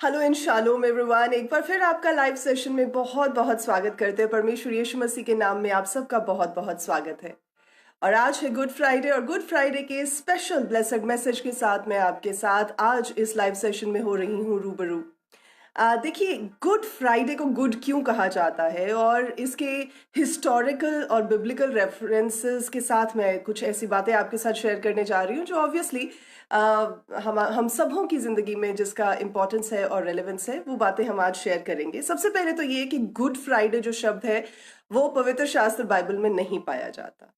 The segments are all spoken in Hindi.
Hello and shalom everyone. एक बार फिर आपका लाइव सेशन में बहुत बहुत स्वागत करते हैं। परमेश्वर यीशु मसीह के नाम में आप सबका बहुत बहुत स्वागत है। और आज है गुड फ्राइडे और गुड फ्राइडे के स्पेशल ब्लेसड मैसेज के साथ मैं आपके साथ आज इस लाइव सेशन में हो रही हूँ रूबरू। देखिए, गुड फ्राइडे को गुड क्यों कहा जाता है और इसके हिस्टोरिकल और बिब्लिकल रेफरेंसेस के साथ मैं कुछ ऐसी बातें आपके साथ शेयर करने जा रही हूँ जो ऑब्वियसली हम सबों की ज़िंदगी में जिसका इम्पोर्टेंस है और रेलेवेंस है, वो बातें हम आज शेयर करेंगे। सबसे पहले तो ये कि गुड फ्राइडे जो शब्द है वो पवित्र शास्त्र बाइबल में नहीं पाया जाता।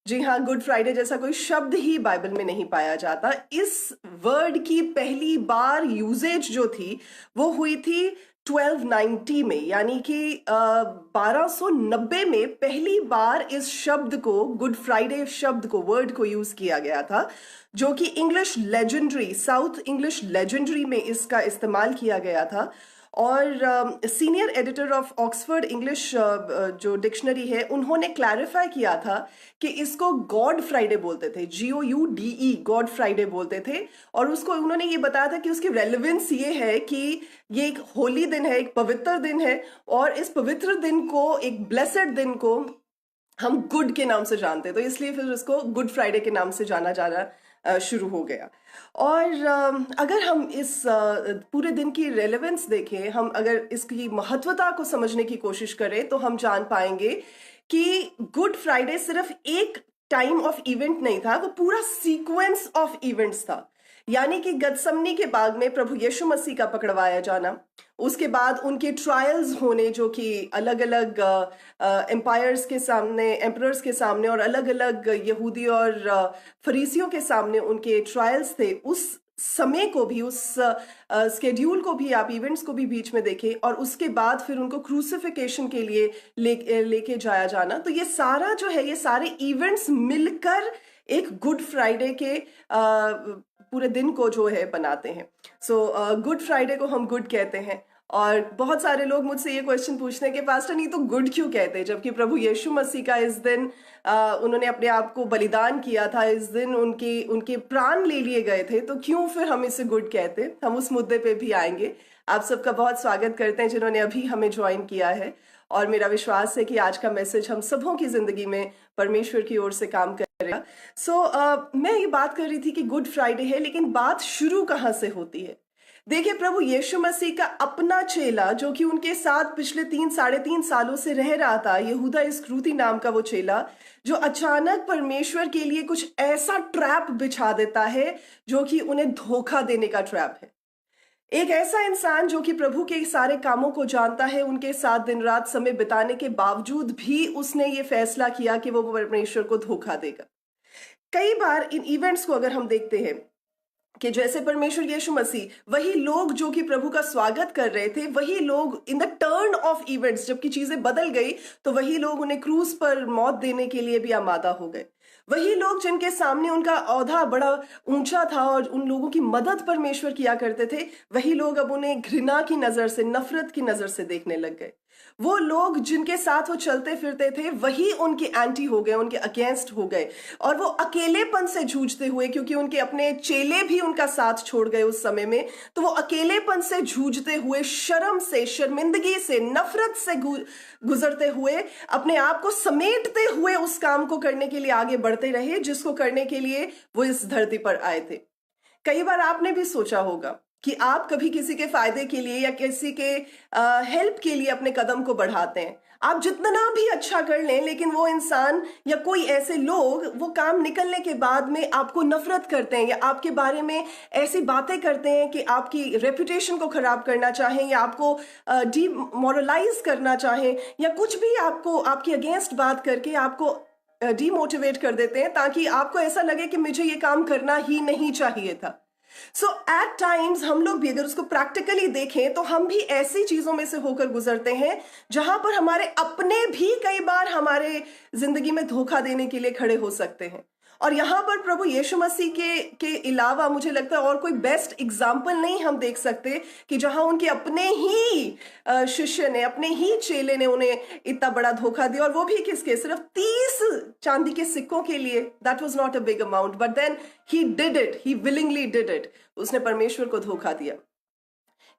जी हाँ, गुड फ्राइडे जैसा कोई शब्द ही बाइबल में नहीं पाया जाता। इस वर्ड की पहली बार यूजेज जो थी वो हुई थी 1290 में, यानी कि 1290 में पहली बार इस शब्द को, गुड फ्राइडे शब्द को, वर्ड को यूज किया गया था, जो कि English legendary, south English legendary में इसका इस्तेमाल किया गया था। और senior editor of Oxford English जो डिक्शनरी है, उन्होंने क्लैरिफाई किया था कि इसको गॉड फ्राइडे बोलते थे, GOUDE, गॉड फ्राइडे बोलते थे। और उसको उन्होंने ये बताया था कि उसकी रेलेवेंस ये है कि ये एक होली दिन है, एक पवित्र दिन है, और इस पवित्र दिन को, एक ब्लेसेड दिन को हम गुड के नाम से जानते हैं, तो इसलिए फिर इसको गुड फ्राइडे के नाम से जाना जाना शुरू हो गया। और अगर हम इस पूरे दिन की रेलेवेंस देखें, हम अगर इसकी महत्वता को समझने की कोशिश करें, तो हम जान पाएंगे कि गुड फ्राइडे सिर्फ एक टाइम ऑफ इवेंट नहीं था, वो पूरा सीक्वेंस ऑफ इवेंट्स था। यानी कि गतसमनी के बाग में प्रभु यीशु मसीह का पकड़वाया जाना, उसके बाद उनके ट्रायल्स होने, जो कि अलग अलग एम्पायर्स के सामने, एम्परर्स के सामने, और अलग अलग यहूदी और फरीसियों के सामने उनके ट्रायल्स थे। उस समय को भी, उस स्केड्यूल को भी, आप इवेंट्स को भी बीच में देखें, और उसके बाद फिर उनको क्रूसिफिकेशन के लिए लेके जाया जाना। तो ये सारा जो है, ये सारे इवेंट्स मिलकर एक गुड फ्राइडे के पूरे दिन को जो है बनाते हैं। सो गुड फ्राइडे को हम गुड कहते हैं। और बहुत सारे लोग मुझसे ये क्वेश्चन पूछते हैं कि पास्टर, नहीं तो गुड क्यों कहते हैं, जबकि प्रभु यीशु मसीह का इस दिन उन्होंने अपने आप को बलिदान किया था, इस दिन उनके प्राण ले लिए गए थे, तो क्यों फिर हम इसे गुड कहते हैं? हम उस मुद्दे पे भी आएंगे। आप सबका बहुत स्वागत करते हैं जिन्होंने अभी हमें ज्वाइन किया है, और मेरा विश्वास है कि आज का मैसेज हम सबों की जिंदगी में परमेश्वर की ओर से काम करेगा। मैं ये बात कर रही थी कि गुड फ्राइडे है, लेकिन बात शुरू कहाँ से होती है? देखिए, प्रभु यीशु मसीह का अपना चेला, जो कि उनके साथ पिछले 3-3.5 सालों से रह रहा था, यहूदा इस्करियोती नाम का वो चेला, जो अचानक परमेश्वर के लिए कुछ ऐसा ट्रैप बिछा देता है जो कि उन्हें धोखा देने का ट्रैप है। एक ऐसा इंसान जो कि प्रभु के सारे कामों को जानता है, उनके साथ दिन रात समय बिताने के बावजूद भी उसने ये फैसला किया कि वो परमेश्वर को धोखा देगा। कई बार इन इवेंट्स को अगर हम देखते हैं कि जैसे परमेश्वर यीशु मसीह, वही लोग जो कि प्रभु का स्वागत कर रहे थे, वही लोग in the turn off events, जबकि चीजें बदल गई, तो वही लोग उन्हें क्रूज पर मौत देने के लिए भी आमादा हो गए। वही लोग जिनके सामने उनका औहदा बड़ा ऊंचा था और उन लोगों की मदद परमेश्वर किया करते थे, वही लोग अब उन्हें घृणा की नजर से, नफरत की नजर से देखने लग गए। वो लोग जिनके साथ वो चलते फिरते थे, वही उनके एंटी हो गए, उनके अगेंस्ट हो गए, और वो अकेलेपन से जूझते हुए, क्योंकि उनके अपने चेले भी उनका साथ छोड़ गए उस समय में, तो वो अकेलेपन से जूझते हुए, शर्म से, शर्मिंदगी से, नफरत से गुजरते हुए, अपने आप को समेटते हुए उस काम को करने के लिए आगे बढ़ते रहे जिसको करने के लिए वो इस धरती पर आए थे। कई बार आपने भी सोचा होगा कि आप कभी किसी के फायदे के लिए या किसी के हेल्प के लिए अपने कदम को बढ़ाते हैं। आप जितना भी अच्छा कर लें, लेकिन वो इंसान या कोई ऐसे लोग वो काम निकलने के बाद में आपको नफरत करते हैं, या आपके बारे में ऐसी बातें करते हैं कि आपकी रेपुटेशन को खराब करना चाहें, या आपको डीमोरलाइज करना चाहें, या कुछ भी आपको, आपके अगेंस्ट बात करके आपको डीमोटिवेट कर देते हैं, ताकि आपको ऐसा लगे कि मुझे ये काम करना ही नहीं चाहिए था। सो एट टाइम्स हम लोग भी अगर उसको प्रैक्टिकली देखें, तो हम भी ऐसी चीजों में से होकर गुजरते हैं जहां पर हमारे अपने भी कई बार हमारे जिंदगी में धोखा देने के लिए खड़े हो सकते हैं। और यहाँ पर प्रभु यीशु मसीह के अलावा मुझे लगता है और कोई बेस्ट एग्जाम्पल नहीं हम देख सकते कि जहां उनके अपने ही शिष्य ने, अपने ही चेले ने उन्हें इतना बड़ा धोखा दिया, और वो भी किसके? सिर्फ 30 चांदी के सिक्कों के लिए। That was not a big amount, but then he did it, he willingly did it. उसने परमेश्वर को धोखा दिया।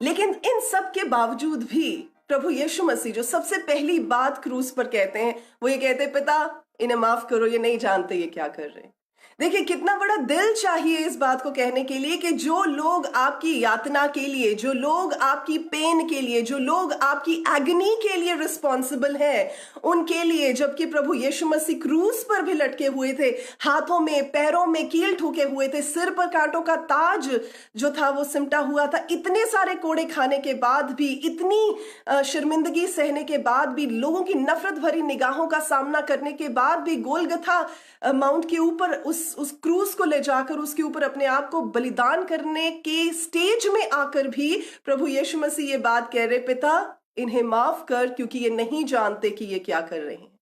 लेकिन इन सब के बावजूद भी प्रभु यीशु मसीह जो सबसे पहली बात क्रूस पर कहते हैं वो ये कहते हैं, पिता इन्हें माफ करो, ये नहीं जानते ये क्या कर रहे हैं। देखिए कितना बड़ा दिल चाहिए इस बात को कहने के लिए कि जो लोग आपकी यातना के लिए, जो लोग आपकी पेन के लिए, जो लोग आपकी एगनी के लिए रिस्पॉन्सिबल हैं, उनके लिए जबकि प्रभु यीशु मसीह क्रूस पर भी लटके हुए थे, हाथों में पैरों में कील ठोके हुए थे, सिर पर कांटों का ताज जो था वो सिमटा हुआ था, इतने सारे कोड़े खाने के बाद भी, इतनी शर्मिंदगी सहने के बाद भी, लोगों की नफरत भरी निगाहों का सामना करने के बाद भी, गोलगथा माउंट के ऊपर उस क्रूस को ले जाकर उसके ऊपर अपने आप को बलिदान करने के स्टेज में आकर भी प्रभु यीशु मसीह ये बात कह रहे, पिता इन्हें माफ कर क्योंकि ये नहीं जानते कि ये क्या कर रहे हैं।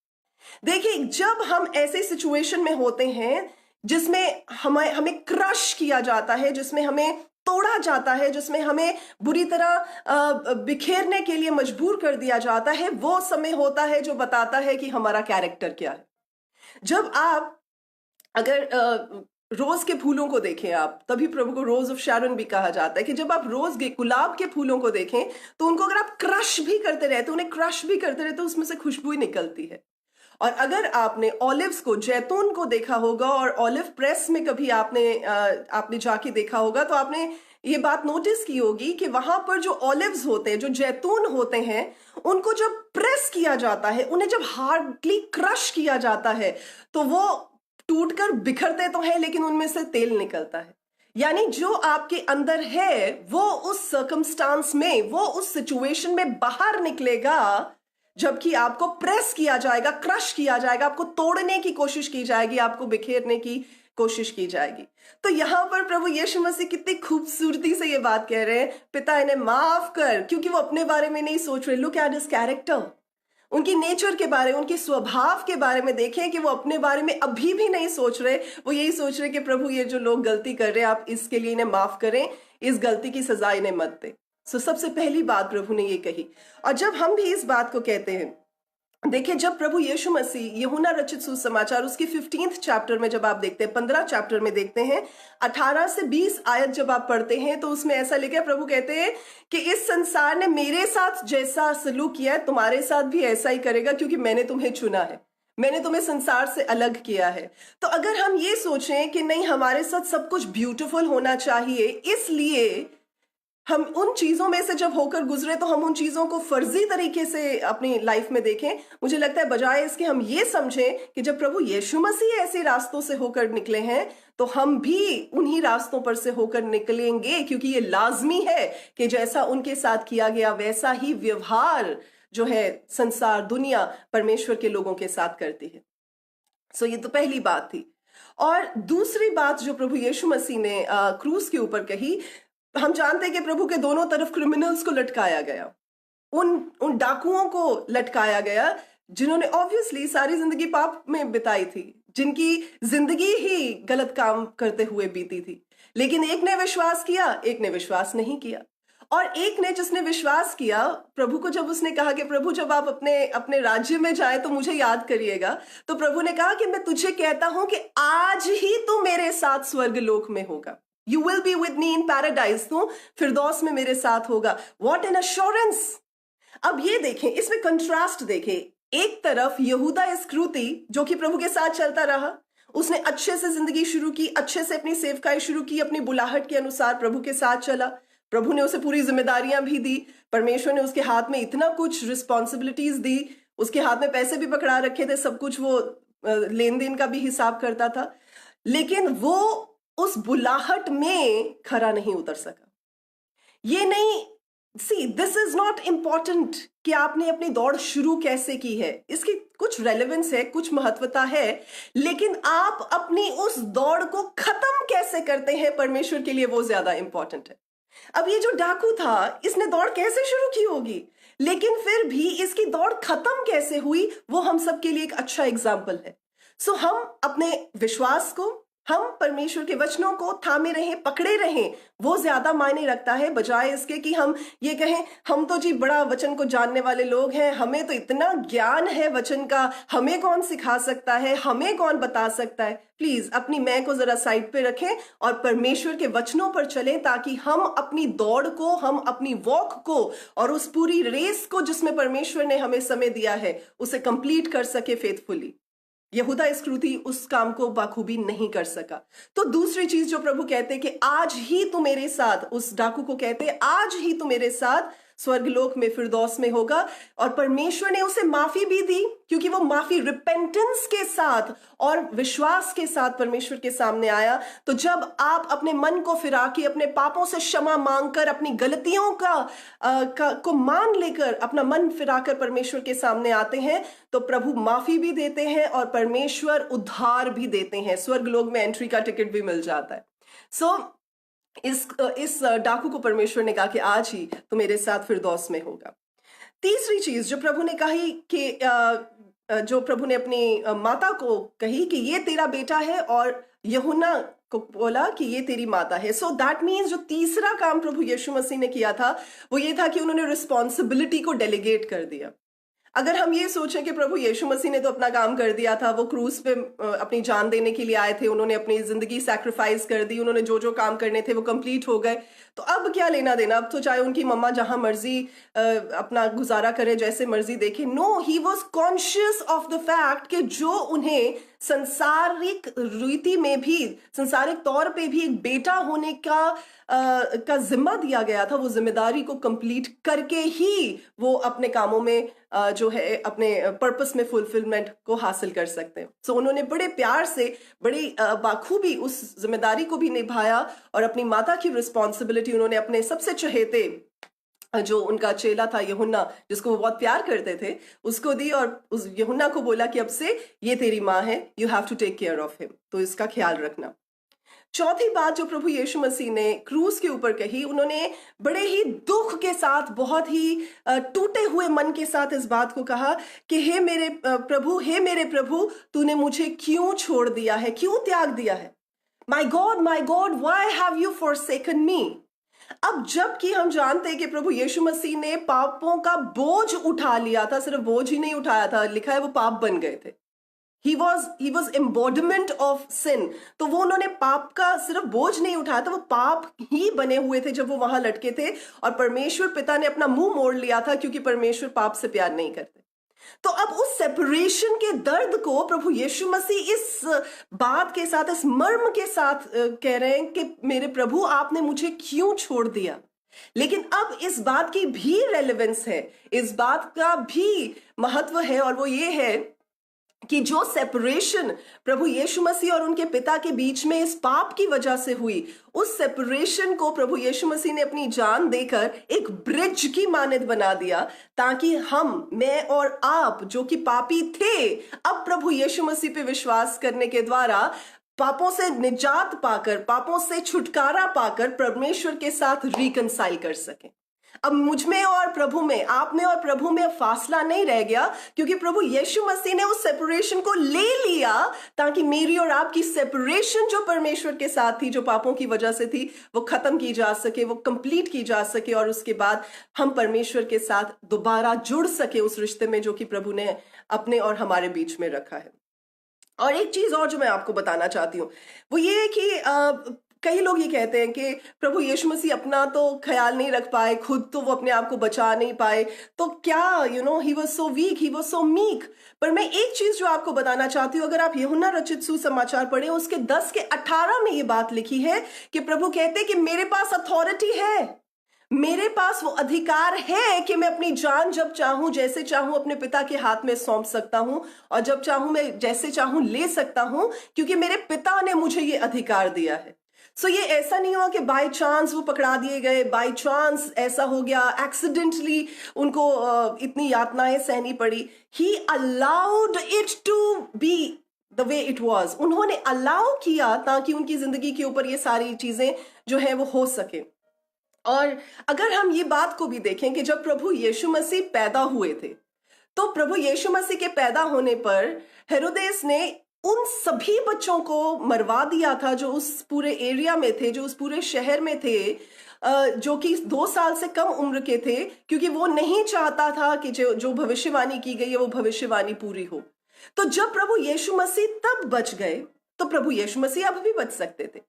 देखिए जब हम ऐसे सिचुएशन में होते हैं जिसमें हमें क्रश किया जाता है, जिसमें हमें तोड़ा जाता है, जिसमें हमें बुरी तरह बिखेरने के लिए मजबूर कर दिया जाता है, वो समय होता है जो बताता है कि हमारा कैरेक्टर क्या है। जब आप अगर रोज के फूलों को देखें आप, तभी प्रभु को रोज ऑफ शैरन भी कहा जाता है कि जब आप रोज गुलाब के फूलों को देखें तो उनको अगर आप क्रश भी करते रहते, उन्हें क्रश भी करते रहते, उसमें से खुशबू ही निकलती है। और अगर आपने ऑलिव्स को, जैतून को देखा होगा और ऑलिव प्रेस में कभी आपने जाके देखा होगा तो आपने ये बात नोटिस की होगी कि वहां पर जो ऑलिव्स होते हैं, जो जैतून होते हैं, उनको जब प्रेस किया जाता है, उन्हें जब हार्डली क्रश किया जाता है तो वो टूटकर बिखरते तो है लेकिन उनमें से तेल निकलता है। यानी जो आपके अंदर है वो उस सर्कमस्टांस में, वो उस सिचुएशन में बाहर निकलेगा जबकि आपको प्रेस किया जाएगा, क्रश किया जाएगा, आपको तोड़ने की कोशिश की जाएगी, आपको बिखेरने की कोशिश की जाएगी। तो यहां पर प्रभु यीशु मसीह कितनी खूबसूरती से ये बात कह रहे हैं, पिता इन्हें माफ कर, क्योंकि वो अपने बारे में नहीं सोच रहे। लुक एट हिज कैरेक्टर, उनकी नेचर के बारे में, उनके स्वभाव के बारे में देखें कि वो अपने बारे में अभी भी नहीं सोच रहे। वो यही सोच रहे कि प्रभु ये जो लोग गलती कर रहे हैं आप इसके लिए इन्हें माफ करें, इस गलती की सजा इन्हें मत दे। सबसे पहली बात प्रभु ने ये कही। और जब हम भी इस बात को कहते हैं, देखिए जब प्रभु यीशु मसीह यूहन्ना रचित सुसमाचार उसकी 15th चैप्टर में जब आप देखते हैं, 15 चैप्टर में देखते हैं, 18 से 20 आयत जब आप पढ़ते हैं तो उसमें ऐसा लिखा है, प्रभु कहते हैं कि इस संसार ने मेरे साथ जैसा सलूक किया है तुम्हारे साथ भी ऐसा ही करेगा, क्योंकि मैंने तुम्हें चुना है, मैंने तुम्हें संसार से अलग किया है। तो अगर हम ये सोचें कि नहीं हमारे साथ सब कुछ ब्यूटीफुल होना चाहिए, इसलिए हम उन चीजों में से जब होकर गुजरे तो हम उन चीजों को फर्जी तरीके से अपनी लाइफ में देखें, मुझे लगता है बजाय इसके हम ये समझें कि जब प्रभु यीशु मसीह ऐसे रास्तों से होकर निकले हैं तो हम भी उन्हीं रास्तों पर से होकर निकलेंगे, क्योंकि ये लाजमी है कि जैसा उनके साथ किया गया वैसा ही व्यवहार जो है संसार, दुनिया परमेश्वर के लोगों के साथ करती है। सो ये तो पहली बात थी। और दूसरी बात जो प्रभु यीशु मसीह ने क्रूस के ऊपर कही, हम जानते हैं कि प्रभु के दोनों तरफ क्रिमिनल्स को लटकाया गया, उन डाकुओं को लटकाया गया जिन्होंने ऑब्वियसली सारी जिंदगी पाप में बिताई थी, जिनकी जिंदगी ही गलत काम करते हुए बीती थी। लेकिन एक ने विश्वास किया, एक ने विश्वास नहीं किया। और एक ने जिसने विश्वास किया, प्रभु को जब उसने कहा कि प्रभु जब आप अपने राज्य में जाए तो मुझे याद करिएगा, तो प्रभु ने कहा कि मैं तुझे कहता हूं कि आज ही तू मेरे साथ स्वर्ग लोक में होगा। You will be with me in paradise, तो फिरदौस में मेरे साथ होगा। What an assurance! अब ये देखें, इसमें कंट्रास्ट देखें। एक तरफ यहूदा इस्करियोती जो कि प्रभु के साथ चलता रहा, उसने अच्छे से जिंदगी शुरू की, अच्छे से अपनी सेवकाई शुरू की, अपनी बुलाहट के अनुसार प्रभु के साथ चला, प्रभु ने उसे पूरी जिम्मेदारियां भी दी, परमेश्वर ने उसके हाथ में इतना कुछ रिस्पॉन्सिबिलिटीज दी, उसके हाथ में पैसे भी पकड़ा रखे थे, सब कुछ वो लेन देन का भी हिसाब करता था, लेकिन वो उस बुलाहट में खरा नहीं उतर सका। ये नहीं, see this is not important कि आपने अपनी दौड़ शुरू कैसे की है, इसकी कुछ रेलेवेंस है, कुछ महत्वता है, लेकिन आप अपनी उस दौड़ को खत्म कैसे करते हैं परमेश्वर के लिए, वो ज्यादा इंपॉर्टेंट है। अब ये जो डाकू था, इसने दौड़ कैसे शुरू की होगी, लेकिन फिर भी इसकी दौड़ खत्म कैसे हुई वो हम सब के लिए एक अच्छा एग्जाम्पल है। सो हम अपने विश्वास को, हम परमेश्वर के वचनों को थामे रहें, पकड़े रहें, वो ज्यादा मायने रखता है, बजाय इसके कि हम ये कहें हम तो जी बड़ा वचन को जानने वाले लोग हैं, हमें तो इतना ज्ञान है वचन का, हमें कौन सिखा सकता है, हमें कौन बता सकता है। प्लीज अपनी मैं को जरा साइड पे रखें और परमेश्वर के वचनों पर चलें, ताकि हम अपनी दौड़ को, हम अपनी वॉक को और उस पूरी रेस को जिसमें परमेश्वर ने हमें समय दिया है उसे कंप्लीट कर सके फेथफुली। यहूदा इस्करियोती उस काम को बाखूबी नहीं कर सका। तो दूसरी चीज जो प्रभु कहते कि आज ही तू मेरे साथ, उस डाकू को कहते आज ही तू मेरे साथ स्वर्गलोक में फिरदौस में होगा। और परमेश्वर ने उसे माफी भी दी, क्योंकि वो माफी रिपेंटेंस के साथ और विश्वास के साथ परमेश्वर के सामने आया। तो जब आप अपने मन को फिरा के अपने पापों से क्षमा मांगकर, अपनी गलतियों को मान लेकर अपना मन फिराकर परमेश्वर के सामने आते हैं, तो प्रभु माफी भी देते हैं और परमेश्वर उद्धार भी देते हैं, स्वर्गलोक में एंट्री का टिकट भी मिल जाता है। सो इस डाकू को परमेश्वर ने कहा कि आज ही तो मेरे साथ फिरदौस में होगा। तीसरी चीज जो प्रभु ने कही कि जो प्रभु ने अपनी माता को कही कि ये तेरा बेटा है, और यूहन्ना को बोला कि ये तेरी माता है। सो दैट मीन्स जो तीसरा काम प्रभु यीशु मसीह ने किया था वो ये था कि उन्होंने रिस्पॉन्सिबिलिटी को डेलीगेट कर दिया। अगर हम ये सोचें कि प्रभु यीशु मसीह ने तो अपना काम कर दिया था, वो क्रूस पे अपनी जान देने के लिए आए थे, उन्होंने अपनी जिंदगी सैक्रिफाइस कर दी, उन्होंने जो जो काम करने थे वो कंप्लीट हो गए, तो अब क्या लेना देना, अब तो चाहे उनकी मम्मा जहां मर्जी अपना गुजारा करे, जैसे मर्जी देखे। No, he was conscious of the fact कि जो उन्हें संसारिक रीति में भी, संसारिक तौर पे भी एक बेटा होने का जिम्मा दिया गया था, वो जिम्मेदारी को कंप्लीट करके ही वो अपने कामों में जो है अपने पर्पस में फुलफिलमेंट को हासिल कर सकते हैं। सो उन्होंने बड़े प्यार से, बड़ी बाखूबी उस जिम्मेदारी को भी निभाया और अपनी माता की रिस्पॉन्सिबिलिटी उन्होंने अपने सबसे चहेते जो उनका चेला था यूहन्ना, जिसको वो बहुत प्यार करते थे, उसको दी और उस यूहन्ना को बोला कि अब से ये तेरी माँ है, you have to take care of him, तो इसका ख्याल रखना। चौथी बात जो प्रभु यीशु मसीह ने क्रूस के ऊपर कही, उन्होंने बड़े ही दुख के साथ, बहुत ही टूटे हुए मन के साथ इस बात को कहा कि हे मेरे प्रभु, तूने मुझे क्यों छोड़ दिया है, क्यों त्याग दिया है। My God why have you forsaken me. अब जबकि हम जानते हैं कि प्रभु यीशु मसीह ने पापों का बोझ उठा लिया था, सिर्फ बोझ ही नहीं उठाया था, लिखा है वो पाप बन गए थे। He was embodiment of sin। तो वो उन्होंने पाप का सिर्फ बोझ नहीं उठाया था, वो पाप ही बने हुए थे जब वो वहां लटके थे, और परमेश्वर पिता ने अपना मुंह मोड़ लिया था, क्योंकि परमेश्वर पाप से प्यार नहीं करते। तो अब उस सेपरेशन के दर्द को प्रभु यीशु मसीह इस बात के साथ, इस मर्म के साथ कह रहे हैं कि मेरे प्रभु, आपने मुझे क्यों छोड़ दिया। लेकिन अब इस बात की भी रेलेवेंस है, इस बात का भी महत्व है, और वो ये है कि जो सेपरेशन प्रभु यीशु मसीह और उनके पिता के बीच में इस पाप की वजह से हुई, उस सेपरेशन को प्रभु यीशु मसीह ने अपनी जान देकर एक ब्रिज की मानद बना दिया, ताकि हम, मैं और आप जो कि पापी थे, अब प्रभु यीशु मसीह पे विश्वास करने के द्वारा पापों से निजात पाकर, पापों से छुटकारा पाकर परमेश्वर के साथ रिकंसाइल कर सकें। अब मुझ में और प्रभु में, आप में और प्रभु में फासला नहीं रह गया, क्योंकि प्रभु यीशु मसीह ने उस सेपरेशन को ले लिया, ताकि मेरी और आपकी सेपरेशन जो परमेश्वर के साथ थी, जो पापों की वजह से थी, वो खत्म की जा सके, वो कंप्लीट की जा सके, और उसके बाद हम परमेश्वर के साथ दोबारा जुड़ सके उस रिश्ते में जो कि प्रभु ने अपने और हमारे बीच में रखा है। और एक चीज और जो मैं आपको बताना चाहती हूँ वो ये है कि कई लोग ये कहते हैं कि प्रभु यीशु मसीह अपना तो ख्याल नहीं रख पाए, खुद तो वो अपने आप को बचा नहीं पाए, तो क्या he was so weak, he was so meek. पर मैं एक चीज जो आपको बताना चाहती हूँ, अगर आप यूहन्ना रचित सुसमाचार पढ़े, उसके 10 के 18 में ये बात लिखी है कि प्रभु कहते हैं कि मेरे पास अथॉरिटी है, मेरे पास वो अधिकार है कि मैं अपनी जान जब चाहूं, जैसे चाहूं अपने पिता के हाथ में सौंप सकता हूं, और जब चाहूं मैं जैसे चाहूं ले सकता हूं, क्योंकि मेरे पिता ने मुझे ये अधिकार दिया है। सो ये ऐसा नहीं हुआ कि बाय चांस वो पकड़ा दिए गए, बाय चांस ऐसा हो गया, एक्सीडेंटली उनको इतनी यातनाएं सहनी पड़ी। He allowed it to be the way it was. उन्होंने अलाउ किया ताकि उनकी जिंदगी के ऊपर ये सारी चीजें जो है वो हो सके। और अगर हम ये बात को भी देखें कि जब प्रभु यीशु मसीह पैदा हुए थे, तो प्रभु यीशु मसीह के पैदा होने पर हेरोदेस ने उन सभी बच्चों को मरवा दिया था जो उस पूरे एरिया में थे, जो उस पूरे शहर में थे, जो कि 2 साल से कम उम्र के थे, क्योंकि वो नहीं चाहता था कि जो जो भविष्यवाणी की गई है वो भविष्यवाणी पूरी हो। तो जब प्रभु यीशु मसीह तब बच गए, तो प्रभु यीशु मसीह अब भी बच सकते थे।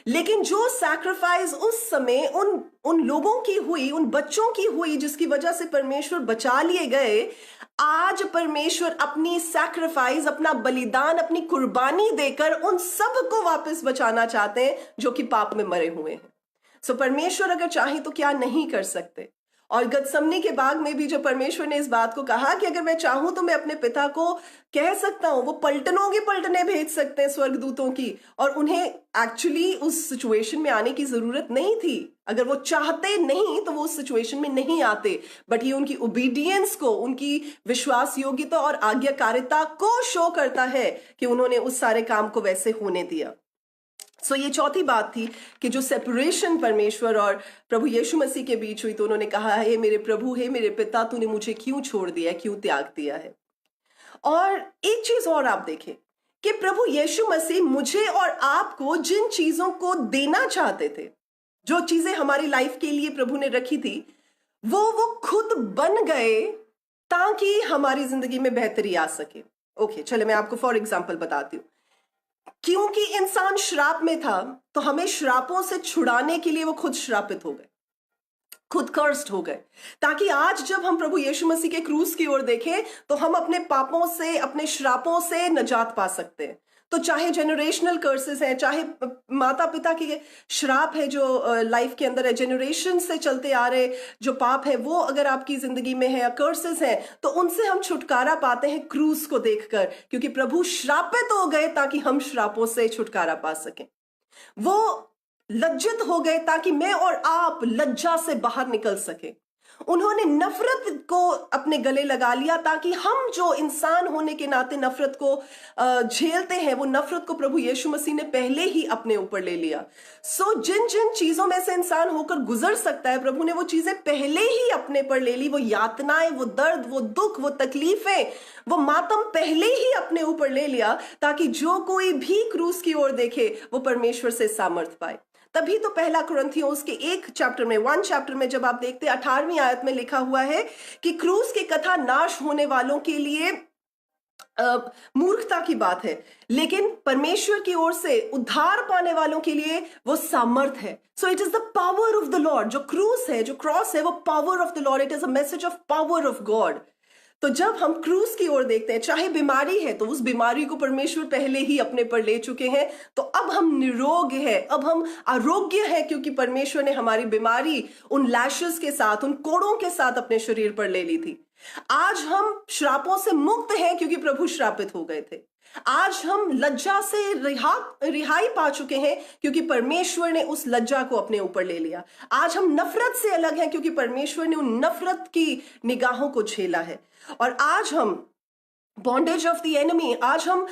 लेकिन जो सैक्रिफाइस उस समय उन उन लोगों की हुई, उन बच्चों की हुई, जिसकी वजह से परमेश्वर बचा लिए गए, आज परमेश्वर अपनी सैक्रिफाइस, अपना बलिदान, अपनी कुर्बानी देकर उन सब को वापस बचाना चाहते हैं जो कि पाप में मरे हुए हैं। सो परमेश्वर अगर चाहे तो क्या नहीं कर सकते। और गतसमनी के बाग में भी जब परमेश्वर ने इस बात को कहा कि अगर मैं चाहूं तो मैं अपने पिता को कह सकता हूं, वो पलटनों की पलटने भेज सकते हैं स्वर्गदूतों की, और उन्हें एक्चुअली उस सिचुएशन में आने की जरूरत नहीं थी। अगर वो चाहते नहीं तो वो उस सिचुएशन में नहीं आते, बट ये उनकी ओबीडियंस को, उनकी विश्वास योग्यता और आज्ञाकारिता को शो करता है कि उन्होंने उस सारे काम को वैसे होने दिया। सो ये चौथी बात थी कि जो सेपरेशन परमेश्वर और प्रभु यीशु मसीह के बीच हुई, तो उन्होंने कहा, हे मेरे प्रभु, हे मेरे पिता, तूने मुझे क्यों छोड़ दिया, क्यों त्याग दिया है। और एक चीज और आप देखें कि प्रभु यीशु मसीह मुझे और आपको जिन चीजों को देना चाहते थे, जो चीजें हमारी लाइफ के लिए प्रभु ने रखी थी, वो खुद बन गए ताकि हमारी जिंदगी में बेहतरी आ सके। ओके, चले मैं आपको फॉर एग्जाम्पल बताती हूँ। क्योंकि इंसान श्राप में था, तो हमें श्रापों से छुड़ाने के लिए वो खुद श्रापित हो गए, खुद कर्स्ड हो गए, ताकि आज जब हम प्रभु यीशु मसीह के क्रूस की ओर देखें तो हम अपने पापों से, अपने श्रापों से निजात पा सकते हैं। तो चाहे जेनरेशनल कर्सेस हैं, चाहे माता पिता के श्राप है जो लाइफ के अंदर है, जेनरेशन से चलते आ रहे जो पाप है, वो अगर आपकी जिंदगी में है, या कर्सेस हैं, तो उनसे हम छुटकारा पाते हैं क्रूस को देखकर, क्योंकि प्रभु श्रापित हो गए ताकि हम श्रापों से छुटकारा पा सकें। वो लज्जित हो गए ताकि मैं और आप लज्जा से बाहर निकल सके। उन्होंने नफरत को अपने गले लगा लिया ताकि हम जो इंसान होने के नाते नफरत को झेलते हैं, वो नफरत को प्रभु यीशु मसीह ने पहले ही अपने ऊपर ले लिया। सो जिन जिन चीजों में से इंसान होकर गुजर सकता है, प्रभु ने वो चीजें पहले ही अपने पर ले ली। वो यातनाएं, वो दर्द, वो दुख, वो तकलीफें, वो मातम पहले ही अपने ऊपर ले लिया, ताकि जो कोई भी क्रूस की ओर देखे वो परमेश्वर से सामर्थ पाए। तभी तो पहला कुरिन्थियों उसके 1 चैप्टर में जब आप देखते 18वीं आयत में लिखा हुआ है कि क्रूस की कथा नाश होने वालों के लिए मूर्खता की बात है, लेकिन परमेश्वर की ओर से उद्धार पाने वालों के लिए वो सामर्थ है। सो it is the power of the Lord. जो क्रूस है, जो क्रॉस है, वो power of the Lord, it is a message of power of God. तो जब हम क्रूस की ओर देखते हैं, चाहे बीमारी है, तो उस बीमारी को परमेश्वर पहले ही अपने पर ले चुके हैं। तो अब हम निरोग हैं, अब हम आरोग्य हैं, क्योंकि परमेश्वर ने हमारी बीमारी उन लैशेस के साथ, उन कोड़ों के साथ अपने शरीर पर ले ली थी। आज हम श्रापों से मुक्त हैं क्योंकि प्रभु श्रापित हो गए थे। आज हम लज्जा से रिहाई पा चुके हैं क्योंकि परमेश्वर ने उस लज्जा को अपने ऊपर ले लिया। आज हम नफरत से अलग हैं क्योंकि परमेश्वर ने उन नफरत की निगाहों को झेला है। और आज हम बॉन्डेज ऑफ द एनिमी, आज हम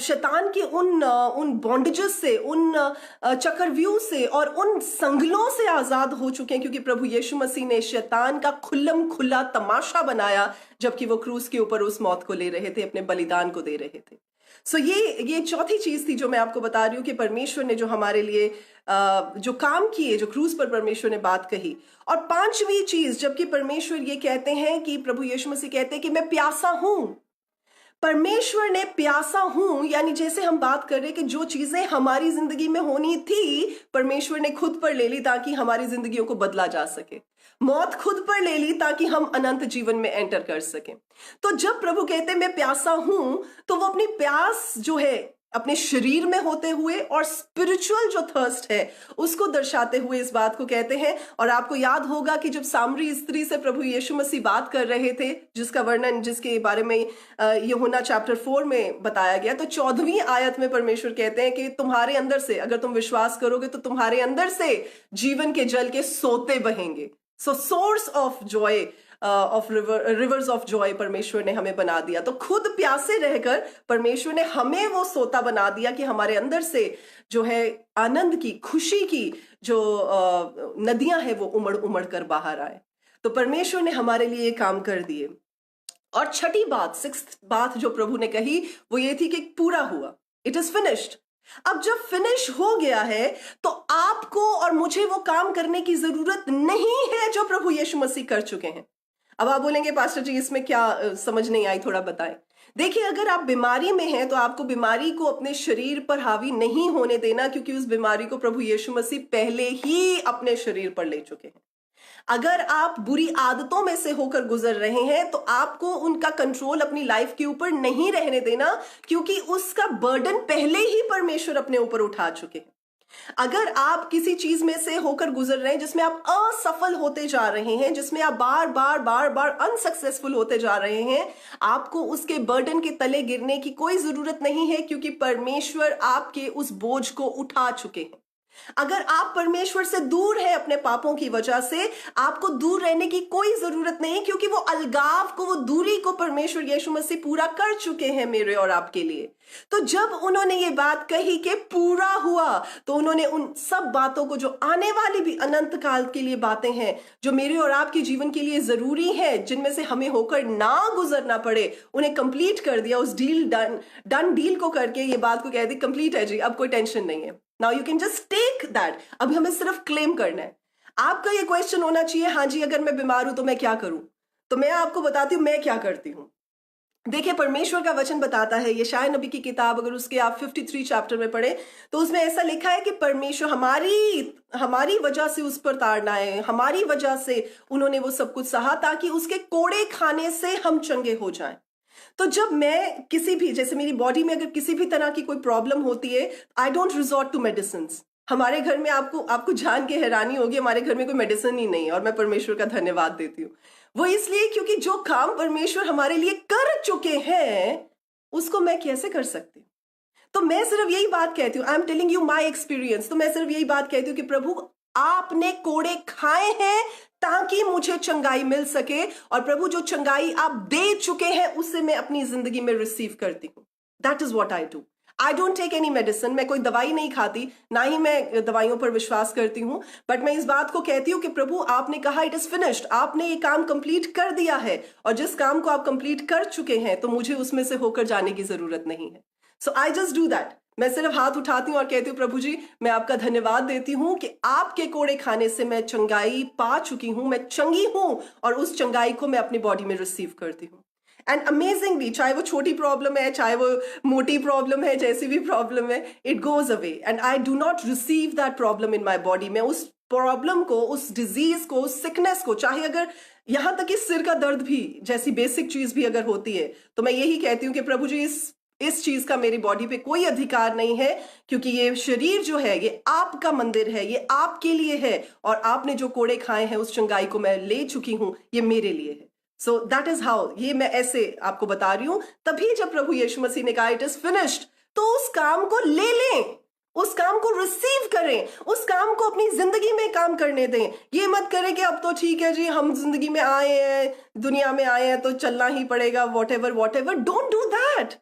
शैतान के उन बॉन्डेजेस से, उन चक्रव्यूह से और उन संगलों से आजाद हो चुके हैं, क्योंकि प्रभु यीशु मसीह ने शैतान का खुल्लम खुल्ला तमाशा बनाया जबकि वो क्रूस के ऊपर उस मौत को ले रहे थे, अपने बलिदान को दे रहे थे। सो ये चौथी चीज थी जो मैं आपको बता रही हूँ कि परमेश्वर ने जो हमारे लिए जो काम किए, जो क्रूस पर परमेश्वर ने बात कही। और पांचवी चीज, जबकि परमेश्वर ये कहते हैं कि प्रभु यीशु मसीह कहते हैं कि मैं प्यासा हूं, परमेश्वर ने प्यासा हूं, यानी जैसे हम बात कर रहे कि जो चीजें हमारी जिंदगी में होनी थी परमेश्वर ने खुद पर ले ली ताकि हमारी जिंदगियों को बदला जा सके। मौत खुद पर ले ली ताकि हम अनंत जीवन में एंटर कर सकें। तो जब प्रभु कहते मैं प्यासा हूं, तो वो अपनी प्यास जो है अपने शरीर में होते हुए और स्पिरिचुअल जो थर्स्ट है उसको दर्शाते हुए इस बात को कहते हैं। और आपको याद होगा कि जब सामरी स्त्री से प्रभु यीशु मसीह बात कर रहे थे, जिसका वर्णन, जिसके बारे में यूहन्ना चैप्टर 4 में बताया गया, तो 14वीं आयत में परमेश्वर कहते हैं कि तुम्हारे अंदर से, अगर तुम विश्वास करोगे तो तुम्हारे अंदर से जीवन के जल के सोते बहेंगे। So source of joy, of rivers of joy परमेश्वर ने हमें बना दिया। तो खुद प्यासे रहकर परमेश्वर ने हमें वो सोता बना दिया कि हमारे अंदर से जो है आनंद की, खुशी की जो नदियां हैं वो उमड़ उमड़ कर बाहर आए। तो परमेश्वर ने हमारे लिए ये काम कर दिए। और छठी बात, 6th बात जो प्रभु ने कही वो ये थी कि पूरा हुआ। It is finished. अब जब फिनिश हो गया है तो आपको और मुझे वो काम करने की जरूरत नहीं है जो प्रभु यीशु मसीह कर चुके हैं। अब आप बोलेंगे पास्टर जी इसमें क्या समझ नहीं आई, थोड़ा बताएं। देखिए, अगर आप बीमारी में हैं तो आपको बीमारी को अपने शरीर पर हावी नहीं होने देना, क्योंकि उस बीमारी को प्रभु यीशु मसीह पहले ही अपने शरीर पर ले चुके हैं। अगर आप बुरी आदतों में से होकर गुजर रहे हैं तो आपको उनका कंट्रोल अपनी लाइफ के ऊपर नहीं रहने देना, क्योंकि उसका बर्डन पहले ही परमेश्वर अपने ऊपर उठा चुके हैं। अगर आप किसी चीज में से होकर गुजर रहे हैं जिसमें आप असफल होते जा रहे हैं, जिसमें आप बार बार बार बार अनसक्सेसफुल होते जा रहे हैं, आपको उसके बर्डन के तले गिरने की कोई जरूरत नहीं है, क्योंकि परमेश्वर आपके उस बोझ को उठा चुके हैं। अगर आप परमेश्वर से दूर हैं अपने पापों की वजह से, आपको दूर रहने की कोई जरूरत नहीं, क्योंकि वो अलगाव को, वो दूरी को परमेश्वर यीशु मसीह पूरा कर चुके हैं मेरे और आपके लिए। तो जब उन्होंने ये बात कही कि पूरा हुआ, तो उन्होंने उन सब बातों को, जो आने वाली भी अनंत काल के लिए बातें हैं, जो मेरे और आपके जीवन के लिए जरूरी है, जिनमें से हमें होकर ना गुजरना पड़े, उन्हें कंप्लीट कर दिया। उस डन डील को करके ये बात को कह दी कंप्लीट है जी, अब कोई टेंशन नहीं है। Now you can just take that. अभी हमें सिर्फ क्लेम करना है। आपका ये क्वेश्चन होना चाहिए, हाँ जी अगर मैं बीमार हूं तो मैं क्या करूं? तो मैं आपको बताती हूं मैं क्या करती हूं। देखिए, परमेश्वर का वचन बताता है, यशायाह नबी की किताब अगर उसके आप 53 चैप्टर में पढ़े तो उसमें ऐसा लिखा है कि परमेश्वर हमारी वजह से उस पर ताड़ना है, हमारी वजह से उन्होंने वो सब कुछ सहा, ताकि उसके कोड़े खाने से हम चंगे हो जाएं। तो जब मैं किसी भी, जैसे मेरी बॉडी में अगर किसी भी तरह की कोई प्रॉब्लम होती है, I don't resort to medicine. हमारे घर में आपको जान के हैरानी होगी, हमारे घर में कोई मेडिसिन ही नहीं है, और मैं परमेश्वर का धन्यवाद देती हूँ। वो इसलिए क्योंकि जो काम परमेश्वर हमारे लिए कर चुके हैं उसको मैं कैसे कर सकती हूँ? तो मैं सिर्फ यही बात कहती हूँ, I am telling you my experience. तो मैं सिर्फ यही बात कहती हूँ कि प्रभु आपने कोड़े खाए हैं ताकि मुझे चंगाई मिल सके, और प्रभु जो चंगाई आप दे चुके हैं उसे मैं अपनी जिंदगी में रिसीव करती हूँ। That is what I do. I don't take any medicine. मैं कोई दवाई नहीं खाती, ना ही मैं दवाइयों पर विश्वास करती हूँ, बट मैं इस बात को कहती हूँ कि प्रभु आपने कहा इट इज फिनिश्ड, आपने ये काम कंप्लीट कर दिया है, और जिस काम को आप कंप्लीट कर चुके हैं तो मुझे उसमें से होकर जाने की जरूरत नहीं है। सो आई जस्ट डू दैट। मैं सिर्फ हाथ उठाती हूँ और कहती हूँ प्रभु जी मैं आपका धन्यवाद देती हूँ कि आपके कोड़े खाने से मैं चंगाई पा चुकी हूँ, मैं चंगी हूँ, और उस चंगाई को मैं अपनी बॉडी में रिसीव करती हूँ। एंड अमेजिंगली, चाहे वो छोटी प्रॉब्लम है, चाहे वो मोटी प्रॉब्लम है, जैसी भी प्रॉब्लम है, it goes away and I do not receive that problem in my body. मैं उस प्रॉब्लम को, उस डिजीज को, उस सिकनेस को, चाहे अगर यहां तक कि सिर का दर्द भी जैसी बेसिक चीज भी अगर होती है, तो मैं यही कहती हूँ कि प्रभु जी इस चीज का मेरी बॉडी पे कोई अधिकार नहीं है, क्योंकि ये शरीर जो है ये आपका मंदिर है, ये आपके लिए है, और आपने जो कोड़े खाए हैं उस चंगाई को मैं ले चुकी हूं, ये मेरे लिए है। सो दैट इज हाउ, ये मैं ऐसे आपको बता रही हूं। तभी जब प्रभु यीशु मसीह ने कहा इट इज फिनिश्ड, तो उस काम को ले लें, उस काम को रिसीव करें, उस काम को अपनी जिंदगी में काम करने दें। ये मत करें कि अब तो ठीक है जी हम जिंदगी में आए हैं, दुनिया में आए हैं तो चलना ही पड़ेगा, what ever. Don't do that.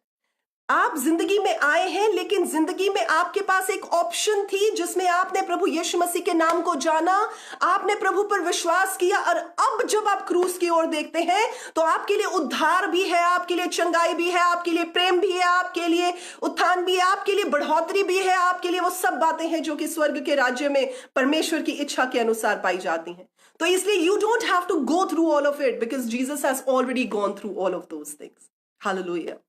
आप जिंदगी में आए हैं, लेकिन जिंदगी में आपके पास एक ऑप्शन थी जिसमें आपने प्रभु यीशु मसीह के नाम को जाना, आपने प्रभु पर विश्वास किया, और अब जब आप क्रूस की ओर देखते हैं तो आपके लिए उद्धार भी है, आपके लिए चंगाई भी है, आपके लिए प्रेम भी है, आपके लिए उत्थान भी है, आपके लिए बढ़ोतरी भी है, आपके लिए वो सब बातें हैं जो कि स्वर्ग के राज्य में परमेश्वर की इच्छा के अनुसार पाई जाती हैं। तो इसलिए you don't have to go through all of it, because Jesus has already gone through all of those things. Hallelujah.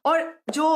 और जो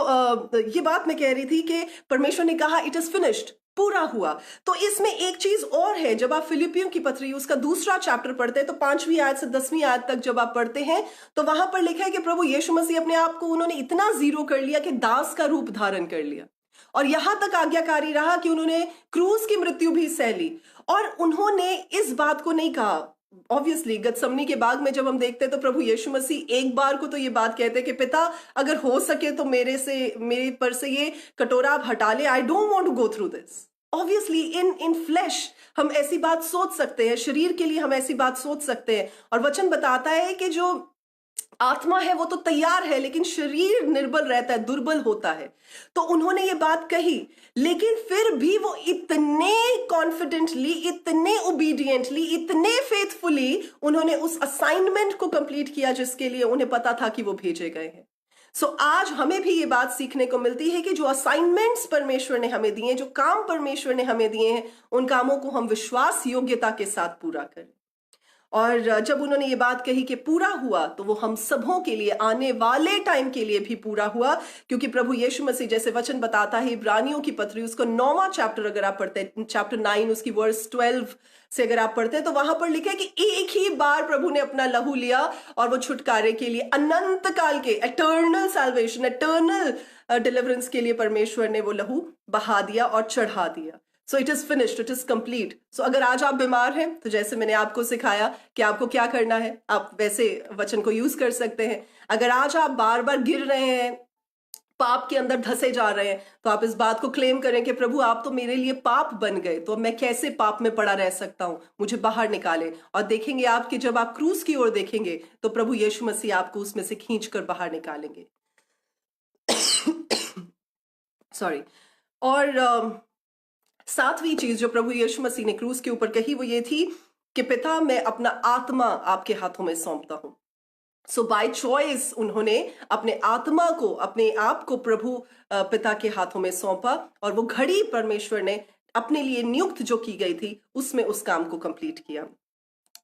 ये बात मैं कह रही थी कि परमेश्वर ने कहा इट इज फिनिश्ड, पूरा हुआ। तो इसमें एक चीज और है, जब आप फिलिपियों की पत्री उसका 2 चैप्टर पढ़ते हैं तो 5वीं आयत से 10वीं आयत तक जब आप पढ़ते हैं तो वहां पर लिखा है कि प्रभु यीशु मसीह अपने आप को उन्होंने इतना जीरो कर लिया कि दास का रूप धारण कर लिया, और यहां तक आज्ञाकारी रहा कि उन्होंने क्रूस की मृत्यु भी सह ली। और उन्होंने इस बात को नहीं कहा, ऑब्वियसली गतसमनी के बाग में जब हम देखते हैं तो प्रभु यीशु मसीह एक बार को तो ये बात कहते हैं कि पिता अगर हो सके तो मेरे पर से ये कटोरा आप हटा ले, I don't want to go through this. Obviously in flash हम ऐसी बात सोच सकते हैं, शरीर के लिए हम ऐसी बात सोच सकते हैं, और वचन बताता है कि जो आत्मा है वो तो तैयार है लेकिन शरीर निर्बल रहता है, दुर्बल होता है। तो उन्होंने ये बात कही, लेकिन फिर भी वो इतने कॉन्फिडेंटली, इतने ओबीडियंटली, इतने फेथफुली उन्होंने उस असाइनमेंट को कंप्लीट किया जिसके लिए उन्हें पता था कि वो भेजे गए हैं। सो आज हमें भी ये बात सीखने को मिलती है कि जो असाइनमेंट्स परमेश्वर ने हमें दिए, जो काम परमेश्वर ने हमें दिए हैं, उन कामों को हम विश्वास योग्यता के साथ पूरा करें। और जब उन्होंने ये बात कही कि पूरा हुआ, तो वो हम सबों के लिए, आने वाले टाइम के लिए भी पूरा हुआ, क्योंकि प्रभु यीशु मसीह, जैसे वचन बताता है इब्रानियों की पत्री, उसको 9वां चैप्टर अगर आप पढ़ते हैं, चैप्टर 9 उसकी वर्स 12 से अगर आप पढ़ते हैं, तो वहां पर लिखा है कि एक ही बार प्रभु ने अपना लहू लिया और वो छुटकारे के लिए, अनंत काल के, एटर्नल सैल्वेशन, एटर्नल डिलीवरेंस के लिए परमेश्वर ने वो लहू बहा दिया और चढ़ा दिया। So it is finished, it is complete. So अगर आज आप बीमार हैं, तो जैसे मैंने आपको सिखाया कि आपको क्या करना है, आप वैसे वचन को यूज कर सकते हैं। अगर आज आप बार बार गिर रहे हैं, पाप के अंदर धसे जा रहे हैं, तो आप इस बात को क्लेम करें कि प्रभु आप तो मेरे लिए पाप बन गए, तो मैं कैसे पाप में पड़ा रह सकता हूं, मुझे बाहर निकाले। और देखेंगे आपके, जब आप क्रूस की ओर देखेंगे, तो प्रभु यीशु मसीह आपको उसमें से खींच कर बाहर निकालेंगे। सॉरी। और सातवीं चीज जो प्रभु यीशु मसीह ने क्रूस के ऊपर कही, वो ये थी कि पिता, मैं अपना आत्मा आपके हाथों में सौंपता हूं। सो बाय चॉइस उन्होंने अपने आत्मा को, अपने आप को प्रभु पिता के हाथों में सौंपा, और वो घड़ी परमेश्वर ने अपने लिए नियुक्त जो की गई थी, उसमें उस काम को कंप्लीट किया।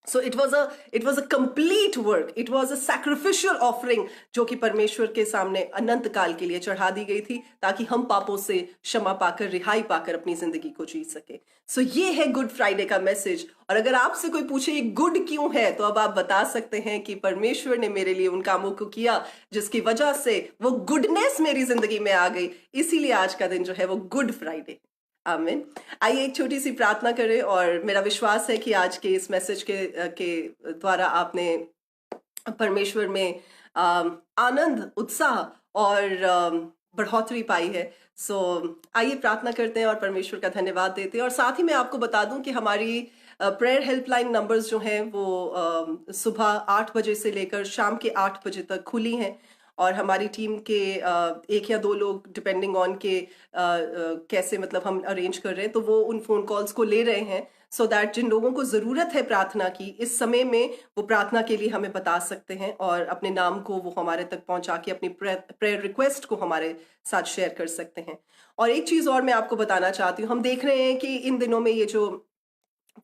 So it was a complete work, it was a sacrificial offering, जो कि परमेश्वर के सामने अनंत काल के लिए चढ़ा दी गई थी, ताकि हम पापों से क्षमा पाकर, रिहाई पाकर अपनी जिंदगी को जी सके। सो ये है गुड फ्राइडे का मैसेज। और अगर आपसे कोई पूछे ये गुड क्यों है, तो अब आप बता सकते हैं कि परमेश्वर ने मेरे लिए उन कामों को किया जिसकी वजह से वो गुडनेस मेरी जिंदगी में आ गई, इसीलिए आज का दिन जो है वो गुड फ्राइडे। आमीन। आइए एक छोटी सी प्रार्थना करें, और मेरा विश्वास है कि आज के इस मैसेज के द्वारा आपने परमेश्वर में आनंद, उत्साह और बढ़ोतरी पाई है। सो आइए प्रार्थना करते हैं और परमेश्वर का धन्यवाद देते हैं। और साथ ही मैं आपको बता दूं कि हमारी प्रेयर हेल्पलाइन नंबर्स जो हैं वो सुबह 8 बजे से लेकर शाम के 8 बजे तक खुली हैं, और हमारी टीम के 1 या 2 लोग, डिपेंडिंग ऑन के कैसे मतलब हम अरेंज कर रहे हैं, तो वो उन फोन कॉल्स को ले रहे हैं, सो दैट जिन लोगों को ज़रूरत है प्रार्थना की इस समय में, वो प्रार्थना के लिए हमें बता सकते हैं, और अपने नाम को वो हमारे तक पहुंचा के अपनी प्रेयर रिक्वेस्ट को हमारे साथ शेयर कर सकते हैं। और एक चीज़ और मैं आपको बताना चाहती हूँ, हम देख रहे हैं कि इन दिनों में ये जो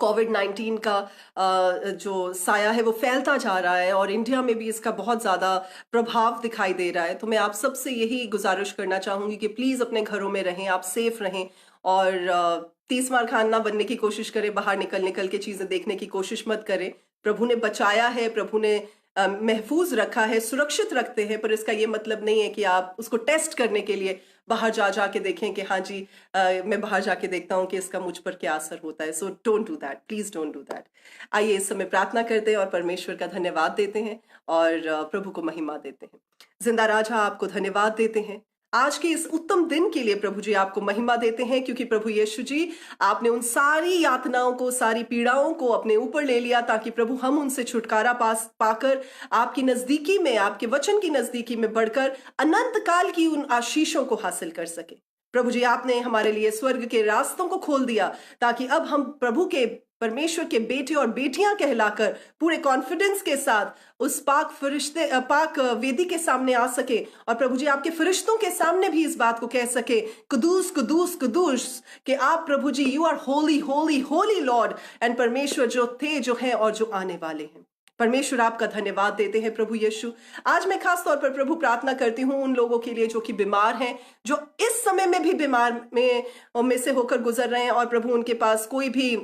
कोविड-19 का जो साया है वो फैलता जा रहा है, और इंडिया में भी इसका बहुत ज़्यादा प्रभाव दिखाई दे रहा है। तो मैं आप सबसे यही गुजारिश करना चाहूँगी कि प्लीज़ अपने घरों में रहें, आप सेफ रहें, और 30 मार खान ना बनने की कोशिश करें, बाहर निकल के चीज़ें देखने की कोशिश मत करें। प्रभु ने बचाया है, प्रभु ने महफूज रखा है, सुरक्षित रखते हैं, पर इसका ये मतलब नहीं है कि आप उसको टेस्ट करने के लिए बाहर जा के देखें कि हाँ जी, मैं बाहर जाके देखता हूँ कि इसका मुझ पर क्या असर होता है। So don't do that, please don't do that. आइए इस समय प्रार्थना करते हैं और परमेश्वर का धन्यवाद देते हैं, और प्रभु को महिमा देते हैं। जिंदा राजा, आपको धन्यवाद देते हैं आज के इस उत्तम दिन के लिए। प्रभु जी, आपको महिमा देते हैं, क्योंकि प्रभु यीशु जी, आपने उन सारी यातनाओं को, सारी पीड़ाओं को अपने ऊपर ले लिया, ताकि प्रभु हम उनसे छुटकारा पाकर आपकी नजदीकी में, आपके वचन की नजदीकी में बढ़कर अनंत काल की उन आशीषों को हासिल कर सके। प्रभु जी, आपने हमारे लिए स्वर्ग के रास्तों को खोल दिया, ताकि अब हम प्रभु के, परमेश्वर के बेटे और बेटियां कहलाकर पूरे कॉन्फिडेंस के साथ उस पाक वेदी के सामने आ सके, और प्रभु जी आपके फरिश्तों के सामने भी इस बात को कह सके, कुदूस कुदूस कुदूस, कि आप प्रभु जी, you are holy holy holy Lord and परमेश्वर, जो थे, जो हैं और जो आने वाले हैं। परमेश्वर, आपका धन्यवाद देते हैं प्रभु यीशु। आज मैं खास तौर पर प्रभु प्रार्थना करती हूँ उन लोगों के लिए जो कि बीमार हैं, जो इस समय में भी बीमार में से होकर गुजर रहे हैं, और प्रभु उनके पास कोई भी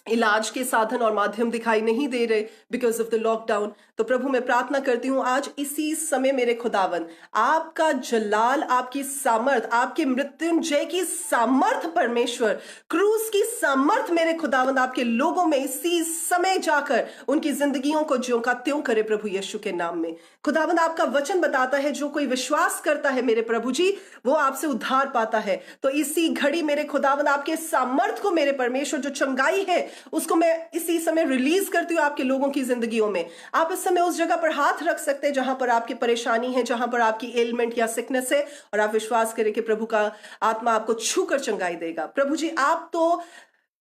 इलाज के साधन और माध्यम दिखाई नहीं दे रहे बिकॉज ऑफ द लॉकडाउन। तो प्रभु मैं प्रार्थना करती हूँ आज इसी समय मेरे खुदावन, आपका जलाल, आपकी सामर्थ, आपके मृत्युंजय की सामर्थ, परमेश्वर क्रूस की सामर्थ मेरे खुदावन आपके लोगों में इसी समय जाकर उनकी जिंदगियों को ज्यों का त्यों करे प्रभु यीशु के नाम में। खुदावन, आपका वचन बताता है जो कोई विश्वास करता है मेरे प्रभु जी, वो आपसे उद्धार पाता है। तो इसी घड़ी मेरे खुदावन आपके सामर्थ को, मेरे परमेश्वर, जो चंगाई है उसको मैं इसी समय रिलीज करती हूँ आपके लोगों की जिंदगियों में। आप इस समय उस जगह पर हाथ रख सकते हैं जहां पर आपकी परेशानी है, जहां पर आपकी एलिमेंट या सिकनेस है, और आप विश्वास करें कि प्रभु का आत्मा आपको छूकर चंगाई देगा। प्रभु जी, आप तो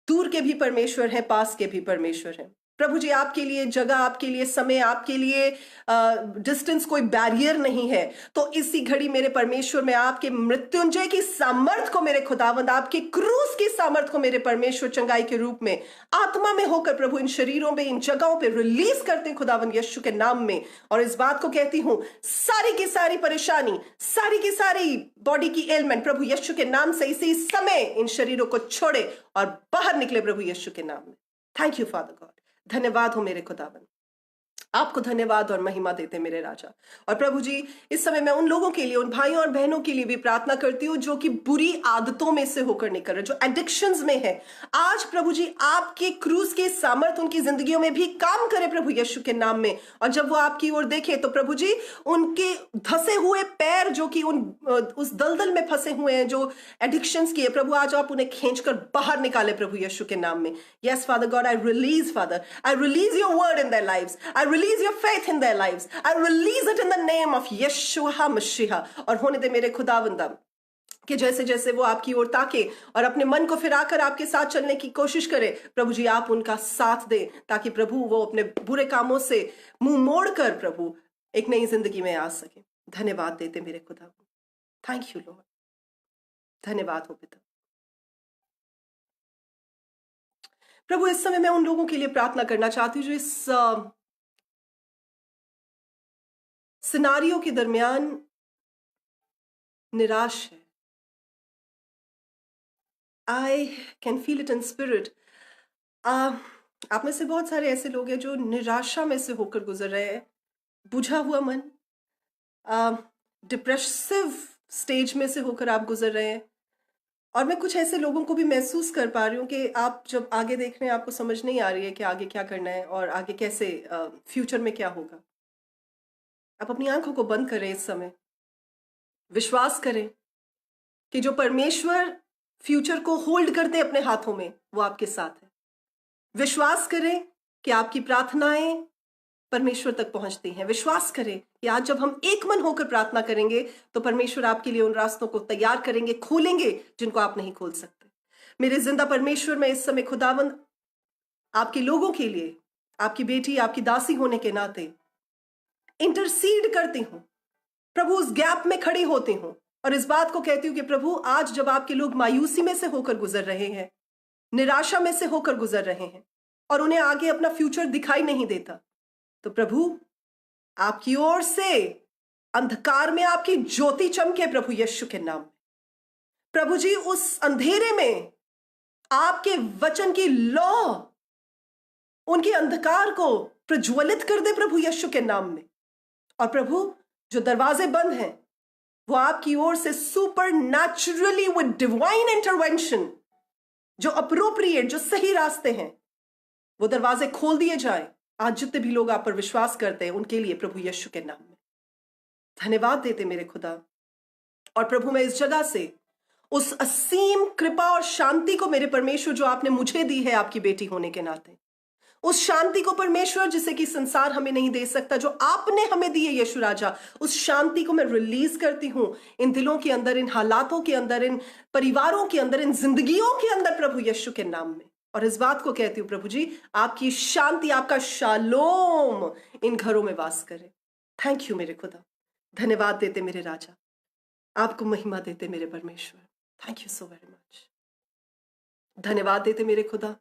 दूर के भी परमेश्वर हैं, पास के भी परमेश्वर हैं। प्रभु जी, आपके लिए जगह, आपके लिए समय, आपके लिए डिस्टेंस कोई बैरियर नहीं है। तो इसी घड़ी मेरे परमेश्वर में आपके मृत्युंजय की सामर्थ को मेरे खुदावंद, आपके क्रूस की सामर्थ को मेरे परमेश्वर चंगाई के रूप में आत्मा में होकर प्रभु इन शरीरों में, इन जगहों पे रिलीज करते हैं खुदावंद यीशु के नाम में। और इस बात को कहती हूं, सारी की सारी परेशानी, सारी की सारी बॉडी की एलिमेंट प्रभु यीशु के नाम से इसी समय इन शरीरों को छोड़े और बाहर निकले प्रभु यीशु के नाम में। Thank you father God. धन्यवाद हो मेरे खुदावन, आपको धन्यवाद और महिमा देते मेरे राजा। और प्रभु जी, इस समय मैं उन लोगों के लिए, उन भाइयों और बहनों के लिए भी प्रार्थना करती हूँ जो कि बुरी आदतों में से होकर निकल रहे, जो एडिक्शंस में है। आज प्रभु जी, आपके क्रूस के सामर्थ उनकी जिंदगियों में भी काम करे प्रभु यीशु के नाम में। और जब वो आपकी ओर देखे तो प्रभु जी, उनके धसे हुए पैर जो कि उस दलदल में फंसे हुए हैं, जो एडिक्शंस की है, प्रभु आज आप उन्हें खींचकर बाहर निकाले प्रभु यीशु के नाम में। Yes father God, I release your word in their lives, I release your faith in their lives. I release it in the name of Yeshua HaMashiach. और होने दे मेरे खुदावंदा कि जैसे जैसे वो आपकी ओर ताके और अपने मन को फिराकर आपके साथ चलने की कोशिश करे, प्रभु जी आप उनका साथ दें, ताकि प्रभु वो अपने बुरे कामों से मुंह मोड़कर प्रभु एक नई जिंदगी में आ सके। धन्यवाद देते मेरे खुदा। Thank you Lord. धन्यवाद हो पिता। प्रभु, इस समय मैं उन लोगों के लिए प्रार्थना करना चाहती हूँ जो इस सिनारियों के दरमियान निराश है। I can feel it in spirit. आप में से बहुत सारे ऐसे लोग हैं जो निराशा में से होकर गुजर रहे हैं, बुझा हुआ मन, डिप्रेसिव स्टेज में से होकर आप गुजर रहे हैं। और मैं कुछ ऐसे लोगों को भी महसूस कर पा रही हूँ कि आप जब आगे देख रहे हैं, आपको समझ नहीं आ रही है कि आगे क्या करना है और आगे कैसे फ्यूचर में क्या होगा। आप अपनी आंखों को बंद करें इस समय, विश्वास करें कि जो परमेश्वर फ्यूचर को होल्ड करते अपने हाथों में, वो आपके साथ है। विश्वास करें कि आपकी प्रार्थनाएं परमेश्वर तक पहुंचती हैं। विश्वास करें कि आज जब हम एक मन होकर प्रार्थना करेंगे तो परमेश्वर आपके लिए उन रास्तों को तैयार करेंगे, खोलेंगे जिनको आप नहीं खोल सकते। मेरे जिंदा परमेश्वर, मैं इस समय खुदावंद आपके लोगों के लिए, आपकी बेटी, आपकी दासी होने के नाते इंटरसीड करती हूं प्रभु, उस गैप में खड़ी होती हूं और इस बात को कहती हूं कि प्रभु, आज जब आपके लोग मायूसी में से होकर गुजर रहे हैं, निराशा में से होकर गुजर रहे हैं और उन्हें आगे अपना फ्यूचर दिखाई नहीं देता, तो प्रभु आपकी ओर से अंधकार में आपकी ज्योति चमके प्रभु यीशु के नाम में। प्रभु जी, उस अंधेरे में आपके वचन की लौ उनके अंधकार को प्रज्वलित कर दे प्रभु यीशु के नाम में। और प्रभु, जो दरवाजे बंद हैं, वो आपकी ओर से super naturally with divine intervention, जो अप्रोप्रिएट, जो सही रास्ते हैं, वो दरवाजे खोल दिए जाएं। आज जितने भी लोग आप पर विश्वास करते हैं उनके लिए प्रभु यीशु के नाम में धन्यवाद देते मेरे खुदा। और प्रभु, मैं इस जगह से उस असीम कृपा और शांति को मेरे परमेश्वर जो आपने मुझे दी है आपकी बेटी होने के नाते, उस शांति को परमेश्वर जिसे कि संसार हमें नहीं दे सकता, जो आपने हमें दी है यीशु राजा, उस शांति को मैं रिलीज करती हूं इन दिलों के अंदर, इन हालातों के अंदर, इन परिवारों के अंदर, इन जिंदगियों के अंदर प्रभु यीशु के नाम में। और इस बात को कहती हूं प्रभु जी, आपकी शांति, आपका शालोम इन घरों में वास करे। थैंक यू मेरे खुदा। धन्यवाद देते मेरे राजा, आपको महिमा देते मेरे परमेश्वर। Thank you so very much. धन्यवाद देते मेरे खुदा।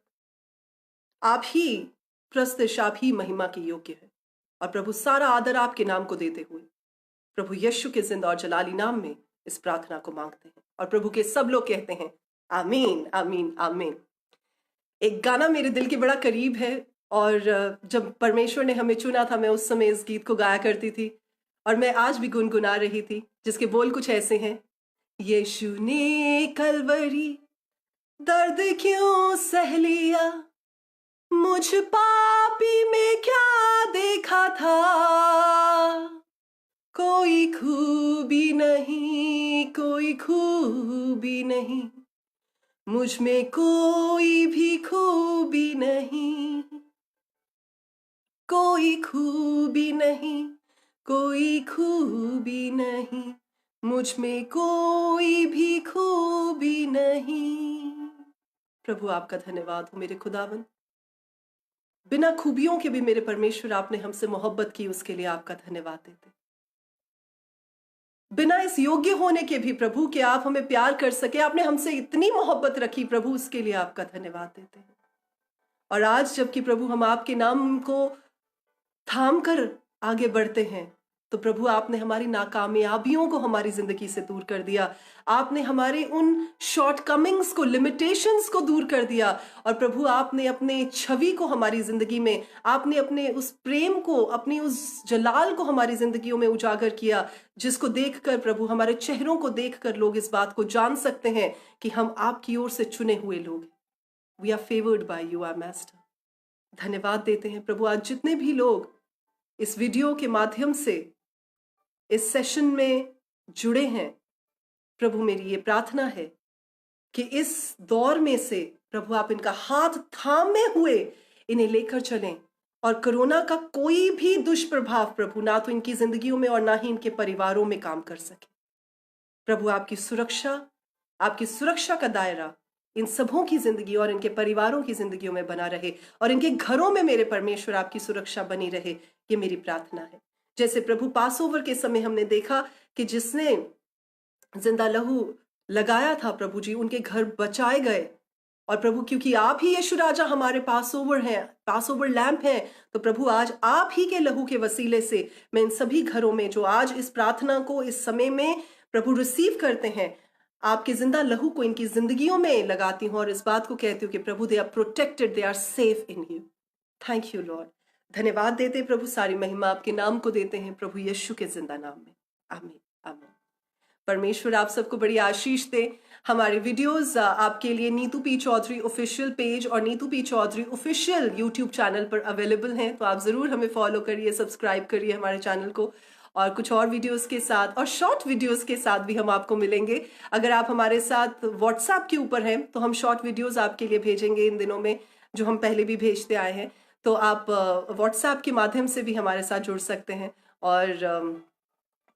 आप ही प्रस्तिश, आप ही महिमा के योग्य है। और प्रभु, सारा आदर आपके नाम को देते हुए प्रभु यीशु के जिंदा और जलाली नाम में इस प्रार्थना को मांगते हैं। और प्रभु के सब लोग कहते हैं आमीन, आमीन, आमीन। एक गाना मेरे दिल के बड़ा करीब है और जब परमेश्वर ने हमें चुना था, मैं उस समय इस गीत को गाया करती थी और मैं आज भी गुनगुना रही थी, जिसके बोल कुछ ऐसे हैं। यीशु ने कलवरी दर्द क्यों सह लिया, मुझ पापी में क्या देखा था, कोई खूबी नहीं, कोई खूबी नहीं, मुझ में कोई भी खूबी नहीं, कोई खूबी नहीं, कोई खूबी नहीं, मुझ में कोई भी खूबी नहीं। प्रभु आपका धन्यवाद हो मेरे खुदावन। बिना खूबियों के भी मेरे परमेश्वर आपने हमसे मोहब्बत की, उसके लिए आपका धन्यवाद देते हैं। बिना इस योग्य होने के भी प्रभु कि आप हमें प्यार कर सके, आपने हमसे इतनी मोहब्बत रखी प्रभु, उसके लिए आपका धन्यवाद देते हैं। और आज जबकि प्रभु हम आपके नाम को थाम कर आगे बढ़ते हैं, तो प्रभु आपने हमारी नाकामयाबियों को हमारी जिंदगी से दूर कर दिया, आपने हमारे उन शॉर्टकमिंग्स को, लिमिटेशंस को दूर कर दिया। और प्रभु आपने अपने छवि को हमारी जिंदगी में, आपने अपने उस प्रेम को, अपनी उस जलाल को हमारी जिंदगियों में उजागर किया, जिसको देखकर प्रभु, हमारे चेहरों को देखकर लोग इस बात को जान सकते हैं कि हम आपकी ओर से चुने हुए लोग हैं। We are favoured by you our master. धन्यवाद देते हैं प्रभु। आज जितने भी लोग इस वीडियो के माध्यम से इस सेशन में जुड़े हैं, प्रभु मेरी ये प्रार्थना है कि इस दौर में से प्रभु आप इनका हाथ थामे हुए इन्हें लेकर चलें, और कोरोना का कोई भी दुष्प्रभाव प्रभु ना तो इनकी जिंदगियों में और ना ही इनके परिवारों में काम कर सके। प्रभु आपकी सुरक्षा का दायरा इन सबों की जिंदगी और इनके परिवारों की जिंदगियों में बना रहे, और इनके घरों में मेरे परमेश्वर आपकी सुरक्षा बनी रहे, ये मेरी प्रार्थना है। जैसे प्रभु पास ओवर के समय हमने देखा कि जिसने जिंदा लहू लगाया था प्रभु जी, उनके घर बचाए गए। और प्रभु क्योंकि आप ही यीशु राजा हमारे पास ओवर हैं, पास ओवर लैंप हैं, तो प्रभु आज आप ही के लहू के वसीले से मैं इन सभी घरों में जो आज इस प्रार्थना को इस समय में प्रभु रिसीव करते हैं, आपके जिंदा लहू को इनकी जिंदगियों में लगाती हूँ और इस बात को कहती हूँ कि प्रभु they are protected, they are safe in you. Thank you Lord. धन्यवाद देते हैं प्रभु, सारी महिमा आपके नाम को देते हैं प्रभु यीशु के जिंदा नाम में। आमीन आमीन। परमेश्वर आप सबको बड़ी आशीष दे। हमारे वीडियोस आपके लिए Neetu P Chaudhary official page और Neetu P Chaudhary official YouTube channel पर अवेलेबल हैं, तो आप ज़रूर हमें फॉलो करिए, सब्सक्राइब करिए हमारे चैनल को। और कुछ और वीडियोस के साथ और शॉर्ट वीडियोस के साथ भी हम आपको मिलेंगे। अगर आप हमारे साथ व्हाट्सएप के ऊपर हैं तो हम शॉर्ट वीडियोस आपके लिए भेजेंगे इन दिनों में, जो हम पहले भी भेजते आए हैं। तो आप व्हाट्सएप के माध्यम से भी हमारे साथ जुड़ सकते हैं और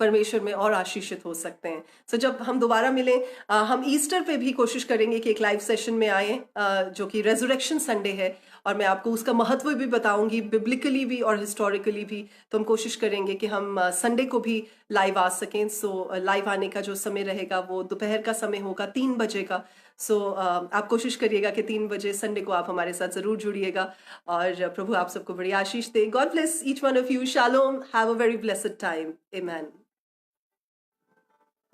परमेश्वर में और आशीषित हो सकते हैं। सो जब हम दोबारा मिलें, हम ईस्टर पे भी कोशिश करेंगे कि एक लाइव सेशन में आए, जो कि रेजरेक्शन संडे है, और मैं आपको उसका महत्व भी बताऊंगी, बिब्लिकली भी और हिस्टोरिकली भी। तो हम कोशिश करेंगे कि हम संडे को भी लाइव आ सकें। सो लाइव आने का जो समय रहेगा वो दोपहर का समय होगा, 3 बजे का। सो आप कोशिश करिएगा कि 3 बजे संडे को आप हमारे साथ ज़रूर जुड़िएगा, और प्रभु आप सबको बड़ी आशीष दे। God bless each one of you. शालोम। Have a very blessed time. Amen.